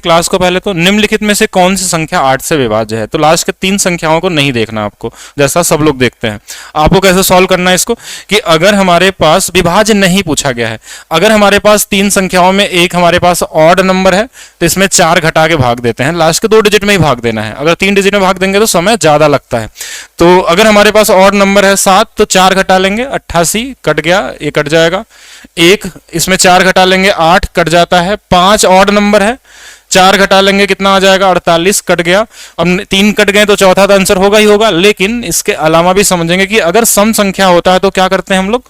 Class को पहले तो निम्नलिखित में से कौन सी संख्या 8 से विभाज्य है। तो लास्ट के 3 संख्याओं को नहीं देखना आपको, जैसा सब लोग देखते हैं। आपको कैसे सॉल्व करना है इसको कि अगर हमारे पास विभाज्य नहीं पूछा गया है, अगर हमारे पास 3 संख्याओं में एक हमारे पास ऑड नंबर है तो इसमें 4 घटा के भाग देते हैं, लास्ट के 2 डिजिट में ही भाग देना है। अगर 3 डिजिट में भाग देंगे तो समय ज्यादा लगता है। तो अगर हमारे पास ऑड नंबर है 7 तो 4 घटा लेंगे 88 कट गया, ये कट जाएगा। एक इसमें 4 घटा लेंगे 8 कट जाता है। 5 ऑड नंबर है, 4 घटा लेंगे कितना आ जाएगा 48 कट गया। अब 3 कट गए तो चौथा तो आंसर होगा ही होगा। लेकिन इसके अलावा भी समझेंगे कि अगर सम संख्या होता है तो क्या करते हैं हम लोग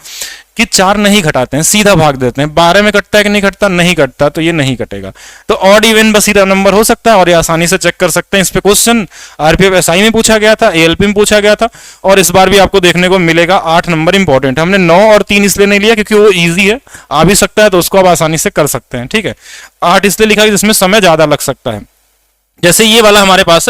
कि 4 नहीं घटाते हैं, सीधा भाग देते हैं। 12 में कटता है कि नहीं कटता, नहीं कटता, तो ये नहीं कटेगा। तो ऑड इवन बस सीधा नंबर हो सकता है और ये आसानी से चेक कर सकते हैं। इस पे क्वेश्चन आरपीएफ एसआई में पूछा गया था, एएलपी में पूछा गया था और इस बार भी आपको देखने को मिलेगा। 8 नंबर इंपॉर्टेंट है। हमने 9 और 3 इसलिए नहीं लिया क्योंकि वो ईजी है, आ भी सकता है तो उसको आप आसानी से कर सकते हैं। ठीक है, 8 इसलिए लिखा है जिसमें समय ज्यादा लग सकता है। जैसे ये वाला हमारे पास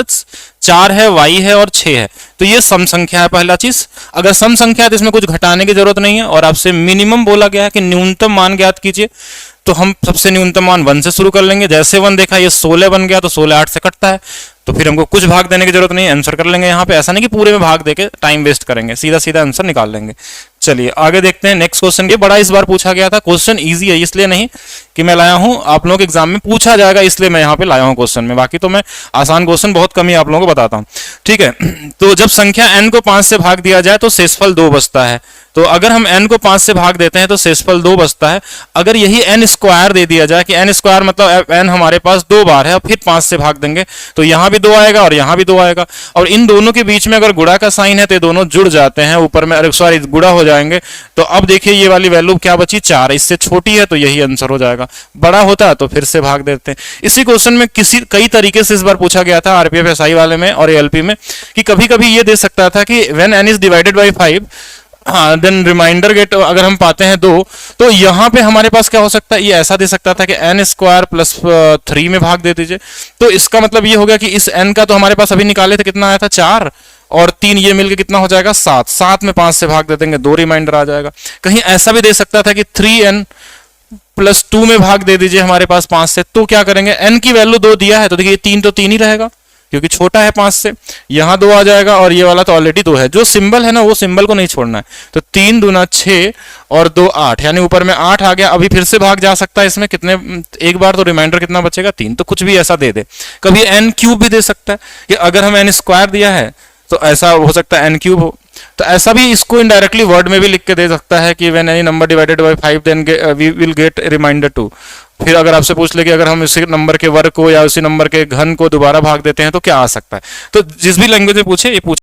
4 है, y है और 6 है, तो ये सम संख्या है। पहला चीज, अगर सम संख्या है तो इसमें कुछ घटाने की जरूरत नहीं है और आपसे मिनिमम बोला गया है कि न्यूनतम मान ज्ञात कीजिए। तो हम सबसे न्यूनतम मान 1 से शुरू कर लेंगे। जैसे 1 देखा ये 16 बन गया तो 16 8 से कटता है, तो फिर हमको कुछ भाग देने की जरूरत नहीं है, आंसर कर लेंगे यहाँ पे। ऐसा नहीं कि पूरे में भाग देके टाइम वेस्ट करेंगे, सीधा सीधा आंसर निकाल लेंगे। चलिए आगे देखते हैं नेक्स्ट क्वेश्चन। ये बड़ा इस बार पूछा गया था, क्वेश्चन इजी है इसलिए नहीं कि मैं लाया हूं, आप लोगों के एग्जाम में पूछा जाएगा इसलिए मैं यहाँ पे लाया हूं क्वेश्चन में। बाकी तो मैं आसान क्वेश्चन बहुत कम ही आप लोगों को बताता हूँ। ठीक है, तो जब संख्या n को 5 से भाग दिया जाए तो शेषफल 2 बचता है। तो अगर हम n को 5 से भाग देते हैं तो शेषफल 2 बचता है। अगर यही n स्क्वायर दे दिया जाए कि n स्क्वायर मतलब n हमारे पास 2 बार है और फिर 5 से भाग देंगे तो यहाँ भी 2 आएगा और यहाँ भी 2 आएगा। और इन दोनों के बीच में अगर गुणा का साइन है तो ये दोनों जुड़ जाते हैं, ऊपर में सॉरी गुणा हो जाएंगे। तो अब देखिए ये वाली वैल्यू क्या बची 4, इससे छोटी है तो यही आंसर हो जाएगा। बड़ा होता है तो फिर से भाग देते हैं। इसी क्वेश्चन में कई तरीके से इस बार पूछा गया था आरपीएफ एसआई वाले में और एएलपी में कि कभी कभी ये दे सकता था कि when n is divided by 5 then remainder get, अगर हम पाते हैं 2 तो यहाँ पे हमारे पास क्या हो सकता है, ये ऐसा दे सकता था कि n स्क्वायर प्लस 3 में भाग दे दीजिए। तो इसका मतलब ये हो गया कि इस n का तो हमारे पास अभी निकाले थे कितना आया था 4 और 3 ये मिलके कितना हो जाएगा 7। 7 में 5 से भाग दे देंगे 2 रिमाइंडर आ जाएगा। कहीं ऐसा भी दे सकता था कि 3n प्लस 2 में भाग दे दीजिए हमारे पास 5 से। तो क्या करेंगे, n की वैल्यू 2 दिया है तो देखिए 3 तो 3 ही रहेगा क्योंकि छोटा है 5 से। यहाँ 2 आ जाएगा और ये वाला तो ऑलरेडी 2 है। जो सिंबल है ना वो सिंबल को नहीं छोड़ना है। तो 3 दूना 6 और 2 8, यानी ऊपर में 8 आ गया। अभी फिर से भाग जा सकता है इसमें कितने, एक बार तो रिमाइंडर कितना बचेगा 3। तो कुछ भी ऐसा दे दे। कभी n क्यूब भी दे सकता है कि अगर हम n स्क्वायर दिया है तो ऐसा हो सकता है n क्यूब हो। तो ऐसा भी इसको इनडायरेक्टली वर्ड में भी लिख के दे सकता है कि when any number divided by 5 then we will get remainder 2। फिर अगर आपसे पूछ ले कि अगर हम उसी नंबर के वर्ग को या उसी नंबर के घन को दोबारा भाग देते हैं तो क्या आ सकता है। तो जिस भी लैंग्वेज में पूछे ये पूछ